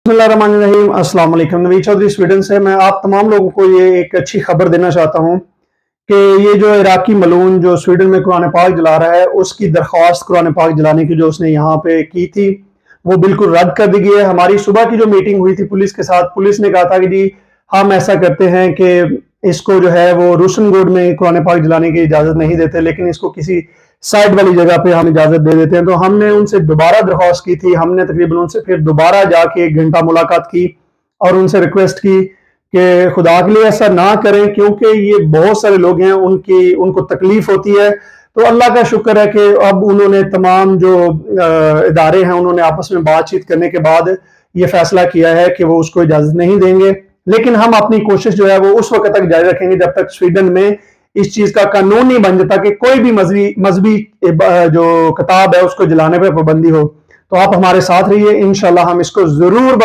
बिस्मिल्लाहिर्रहमानिर्रहीम। अस्सलाम वालेकुम। नवीद चौधरी स्वीडन से मैं आप तमाम लोगों को ये एक अच्छी खबर देना चाहता हूँ कि ये जो इराकी मलून जो स्वीडन में कुरान पाक जला रहा है, उसकी दरख्वास्त कुरान पाक जलाने की जो उसने यहाँ पे की थी, वो बिल्कुल रद्द कर दी गई है। हमारी सुबह की जो मीटिंग हुई थी पुलिस के साथ, पुलिस ने कहा था कि जी हम ऐसा करते हैं कि इसको जो है वो रोशनगोड में कुरान पाक जलाने की इजाज़त नहीं देते, लेकिन इसको किसी साइड वाली जगह पे हम इजाज़त दे देते हैं। तो हमने उनसे दोबारा दरख्वास्त की थी। हमने तकरीबन उनसे फिर दोबारा जाके 1 घंटा मुलाकात की और उनसे रिक्वेस्ट की कि खुदा के लिए ऐसा ना करें, क्योंकि ये बहुत सारे लोग हैं, उनको तकलीफ होती है। तो अल्लाह का शुक्र है कि अब उन्होंने तमाम जो इदारे हैं, उन्होंने आपस में बातचीत करने के बाद ये फैसला किया है कि वो उसको इजाज़त नहीं देंगे। लेकिन हम अपनी कोशिश जो है वो उस वक्त तक जारी रखेंगे जब तक स्वीडन में इस चीज का कानून नहीं बन जाता कि कोई भी मजहबी जो किताब है उसको जलाने पर पाबंदी हो। तो आप हमारे साथ रहिए, इंशाल्लाह हम इसको जरूर